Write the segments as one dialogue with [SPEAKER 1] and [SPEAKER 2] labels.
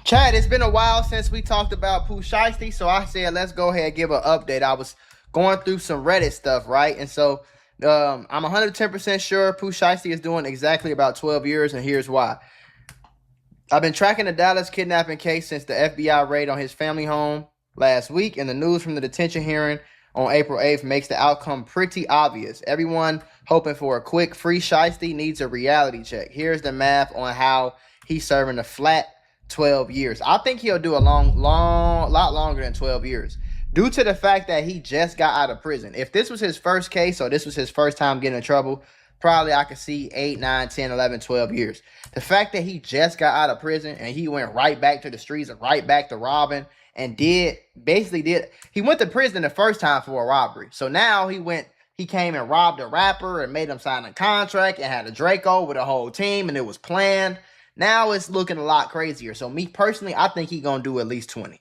[SPEAKER 1] Chad, it's been a while since we talked about Pooh Shiesty, so I said let's go ahead and give an update. I was going through some Reddit stuff, right? And so I'm 110% sure Pooh Shiesty is doing exactly about 12 years, and here's why. I've been tracking the Dallas kidnapping case since the FBI raid on his family home last week, and the news from the detention hearing on April 8th makes the outcome pretty obvious. Everyone hoping for a quick free Shiesty needs a reality check. Here's the math on how he's serving a flat 12 years. I think he'll do a lot longer than 12 years due to the fact that he just got out of prison. If this was his first case or this was his first time getting in trouble, probably I could see 8, 9, 10, 11, 12 years. The fact that he just got out of prison and he went right back to the streets and right back to robbing and he went to prison the first time for a robbery. So now he came and robbed a rapper and made him sign a contract and had a Draco with a whole team and it was planned. Now it's looking a lot crazier. So me personally, I think he's going to do at least 20.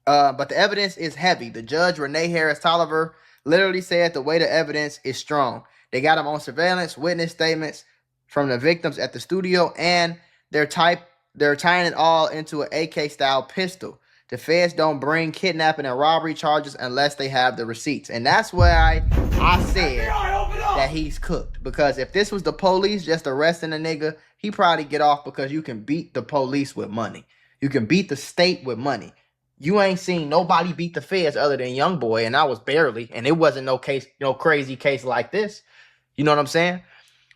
[SPEAKER 1] But the evidence is heavy. The judge, Renee Harris Tolliver, literally said the weight of evidence is strong. They got him on surveillance, witness statements from the victims at the studio, and they're tying it all into an AK-style pistol. The feds don't bring kidnapping and robbery charges unless they have the receipts. And that's why I said that he's cooked. Because if this was the police just arresting a nigga, he probably get off because you can beat the police with money. You can beat the state with money. You ain't seen nobody beat the feds other than Young Boy, and I was barely. And it wasn't no crazy case like this. You know what I'm saying?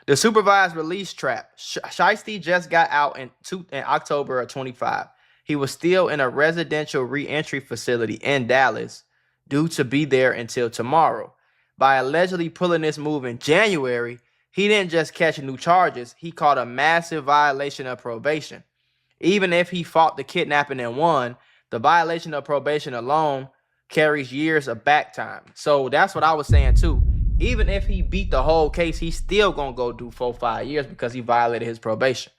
[SPEAKER 1] The supervised release trap. Shiesty just got out in October of 25. He was still in a residential reentry facility in Dallas due to be there until tomorrow. By allegedly pulling this move in January, he didn't just catch new charges. He caught a massive violation of probation. Even if he fought the kidnapping and won, the violation of probation alone carries years of back time. So that's what I was saying too. Even if he beat the whole case, he's still going to go do 4-5 years because he violated his probation.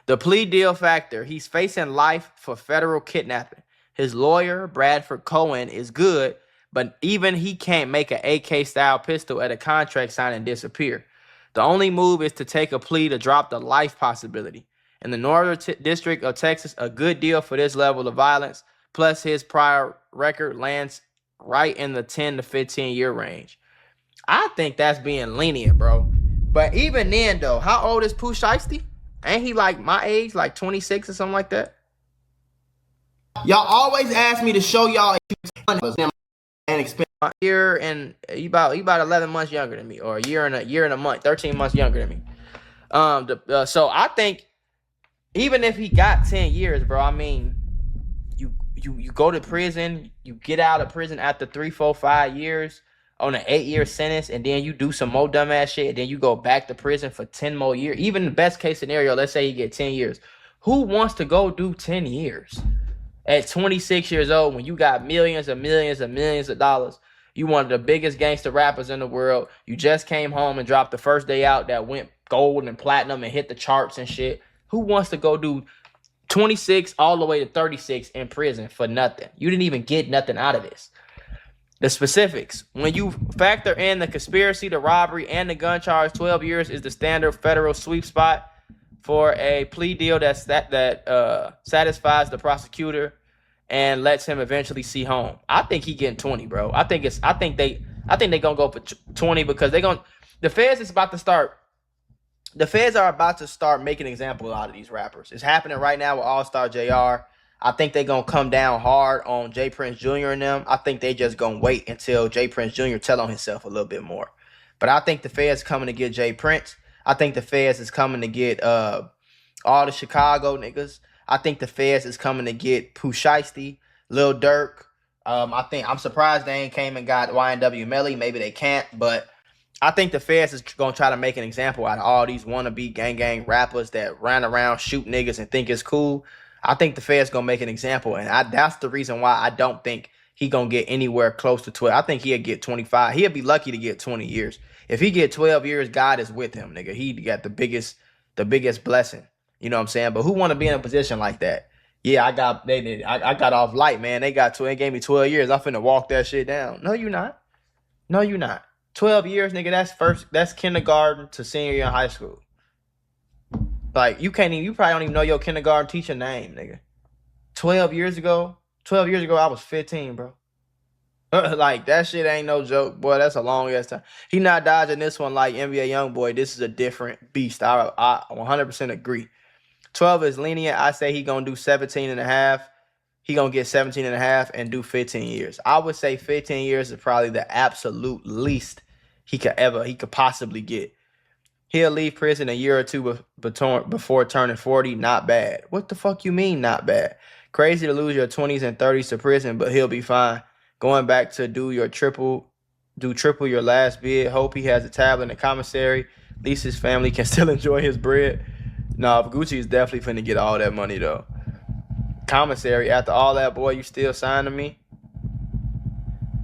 [SPEAKER 1] The plea deal factor. He's facing life for federal kidnapping. His lawyer, Bradford Cohen, is good, but even he can't make an AK-style pistol at a contract sign and disappear. The only move is to take a plea to drop the life possibility. In the Northern District of Texas, a good deal for this level of violence, plus his prior record lands right in the 10 to 15 year range. I think that's being lenient, bro. But even then, though, how old is Pooh Shiesty? Ain't he like my age, like 26 or something like that? Y'all always ask me to show y'all and expand a year, and he about 11 months younger than me, or a year and a month, 13 months younger than me. So I think even if he got 10 years, bro, I mean, you go to prison, you get out of prison after 3, 4, 5 years on an 8-year sentence, and then you do some more dumbass shit, and then you go back to prison for 10 more years. Even the best case scenario, let's say you get 10 years. Who wants to go do 10 years at 26 years old when you got millions and millions and millions of dollars? You one of the biggest gangster rappers in the world. You just came home and dropped the first day out that went gold and platinum and hit the charts and shit. Who wants to go do 26 all the way to 36 in prison for nothing? You didn't even get nothing out of this. The specifics. When you factor in the conspiracy, the robbery, and the gun charge, 12 years is the standard federal sweep spot for a plea deal that satisfies the prosecutor and lets him eventually see home. I think he getting 20, bro. I think they gonna go for 20 because the feds are about to start making an example out of these rappers. It's happening right now with All-Star JR. I think they're going to come down hard on J. Prince Jr. and them. I think they just going to wait until J. Prince Jr. tell on himself a little bit more. But I think the feds coming to get J. Prince. I think the feds is coming to get all the Chicago niggas. I think the feds is coming to get Pooh Shiesty, Lil Durk. I'm surprised they ain't came and got YNW Melly. Maybe they can't, but I think the feds is going to try to make an example out of all these wannabe gang rappers that run around, shoot niggas, and think it's cool. I think the feds going to make an example, and that's the reason why I don't think he going to get anywhere close to 12. I think he'll get 25. He'll be lucky to get 20 years. If he get 12 years, God is with him, nigga. He got the biggest blessing. You know what I'm saying? But who want to be in a position like that? Yeah, I got off light, man. They gave me 12 years. I'm finna walk that shit down. No, you're not. No, you're not. 12 years, nigga, that's kindergarten to senior year in high school. Like, you probably don't even know your kindergarten teacher name, nigga. 12 years ago, I was 15, bro. Like, that shit ain't no joke, boy. That's a long ass time. He not dodging this one like NBA Youngboy. This is a different beast. I 100% agree. 12 is lenient. I say he gonna do 17 and a half. He gonna get 17 and a half and do 15 years. I would say 15 years is probably the absolute least he could possibly get. He'll leave prison a year or two before turning 40. Not bad. What the fuck you mean not bad? Crazy to lose your 20s and 30s to prison, but he'll be fine. Going back to do triple your last bid. Hope he has a tablet in the commissary. At least his family can still enjoy his bread. No, Gucci is definitely finna get all that money though. Commissary, after all that, boy, you still signing me?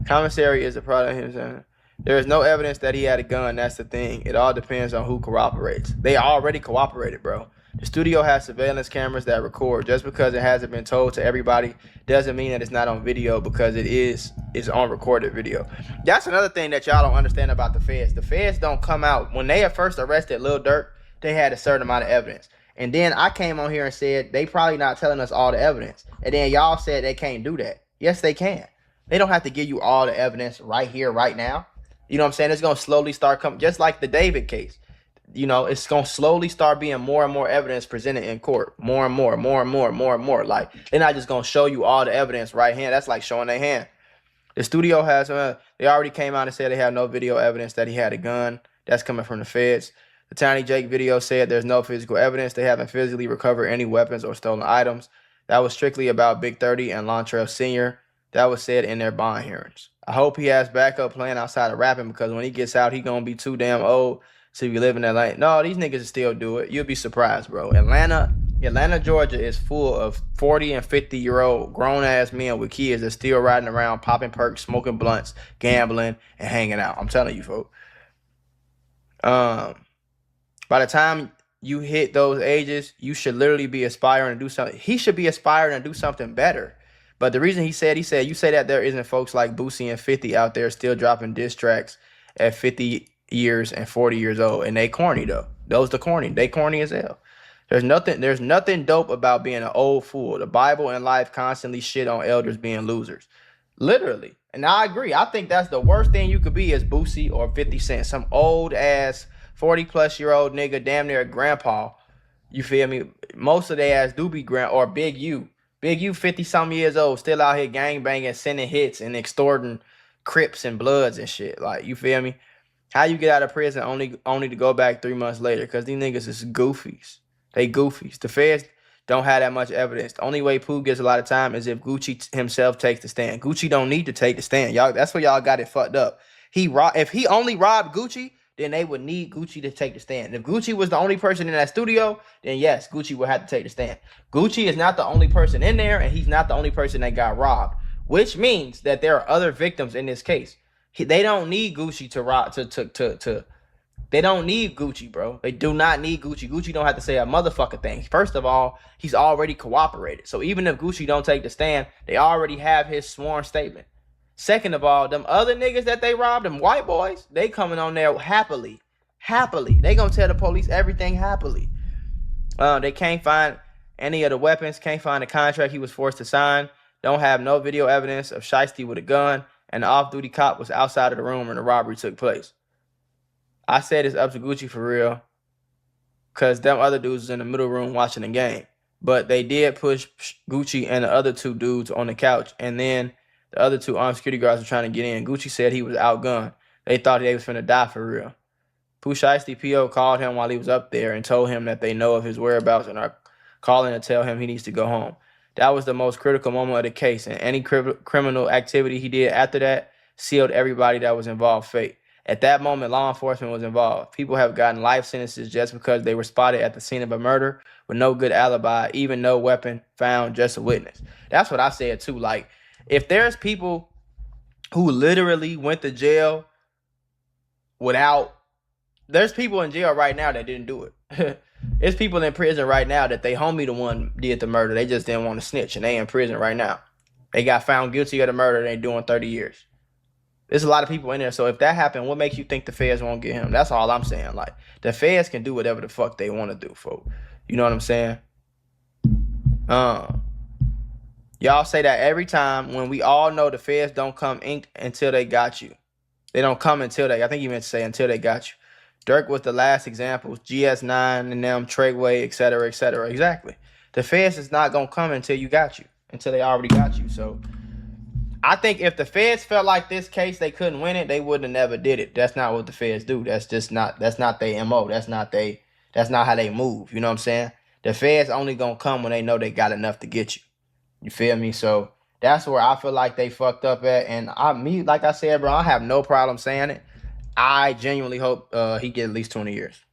[SPEAKER 1] Commissary is a product of him. There is no evidence that he had a gun. That's the thing. It all depends on who cooperates. They already cooperated, bro. The studio has surveillance cameras that record. Just because it hasn't been told to everybody doesn't mean that it's not on video, because it's on recorded video. That's another thing that y'all don't understand about the feds. The feds don't come out. When they had first arrested Lil Durk, they had a certain amount of evidence. And then I came on here and said they probably not telling us all the evidence. And then y'all said they can't do that. Yes, they can. They don't have to give you all the evidence right here, right now. You know what I'm saying? It's going to slowly start coming, just like the David case. You know, it's going to slowly start being more and more evidence presented in court. More and more. Like, they're not just going to show you all the evidence right hand. That's like showing their hand. The studio has, they already came out and said they have no video evidence that he had a gun. That's coming from the feds. The Tiny Jake video said there's no physical evidence. They haven't physically recovered any weapons or stolen items. That was strictly about Big 30 and Lontrell Sr. That was said in their bond hearings. I hope he has backup plan outside of rapping, because when he gets out, he going to be too damn old to be living that life. No, these niggas still do it. You'll be surprised, bro. Atlanta, Georgia is full of 40 and 50-year-old grown-ass men with kids that still riding around, popping perks, smoking blunts, gambling, and hanging out. I'm telling you, folks. By the time you hit those ages, you should literally be aspiring to do something. He should be aspiring to do something better. But the reason he said, you say that there isn't folks like Boosie and 50 out there still dropping diss tracks at 50 years and 40 years old. And they corny, though. Those the corny. They corny as hell. There's nothing dope about being an old fool. The Bible and life constantly shit on elders being losers. Literally. And I agree. I think that's the worst thing you could be is Boosie or 50 Cent. Some old-ass 40-plus-year-old nigga, damn near a grandpa. You feel me? Most of their ass do be or Big U. Big U, 50-something years old, still out here gangbanging, sending hits, and extorting Crips and Bloods and shit. Like, you feel me? How you get out of prison only to go back 3 months later? Because these niggas is goofies. They goofies. The feds don't have that much evidence. The only way Pooh gets a lot of time is if Gucci himself takes the stand. Gucci don't need to take the stand. Y'all, that's where y'all got it fucked up. If he only robbed Gucci, then they would need Gucci to take the stand. If Gucci was the only person in that studio, then yes, Gucci would have to take the stand. Gucci is not the only person in there, and he's not the only person that got robbed, which means that there are other victims in this case. They don't need Gucci to rob, they don't need Gucci, bro. They do not need Gucci. Gucci don't have to say a motherfucking thing. First of all, he's already cooperated. So even if Gucci don't take the stand, they already have his sworn statement. Second of all, them other niggas that they robbed, them white boys, they coming on there happily. They gonna tell the police everything happily. They can't find any of the weapons, can't find the contract he was forced to sign, don't have no video evidence of Shiesty with a gun, and the off-duty cop was outside of the room when the robbery took place. I said it's up to Gucci for real, because them other dudes was in the middle room watching the game. But they did push Gucci and the other two dudes on the couch, and then the other two armed security guards were trying to get in. Gucci said he was outgunned. They thought they was finna die for real. Pooh Shiesty P.O. called him while he was up there and told him that they know of his whereabouts and are calling to tell him he needs to go home. That was the most critical moment of the case, and any criminal activity he did after that sealed everybody that was involved fate. At that moment, law enforcement was involved. People have gotten life sentences just because they were spotted at the scene of a murder with no good alibi, even no weapon found, just a witness. That's what I said too. Like, if there's people who literally went to jail there's people in jail right now that didn't do it. There's people in prison right now that they homie the one did the murder. They just didn't want to snitch, and they in prison right now. They got found guilty of the murder. They doing 30 years. There's a lot of people in there. So if that happened, what makes you think the feds won't get him? That's all I'm saying. Like, the feds can do whatever the fuck they want to do, folks. You know what I'm saying? Y'all say that every time when we all know the feds don't come inked until they got you. They don't come until they, I think you meant to say until they got you. Dirk was the last example. GS9 and them, Treyway, et cetera, et cetera. Exactly. The feds is not going to come until you got you, until they already got you. So I think if the feds felt like this case they couldn't win it, they wouldn't have never did it. That's not what the feds do. That's not their MO. That's not how they move. You know what I'm saying? The feds only gonna come when they know they got enough to get you. You feel me? So that's where I feel like they fucked up at. And like I said, bro, I have no problem saying it. I genuinely hope he get at least 20 years.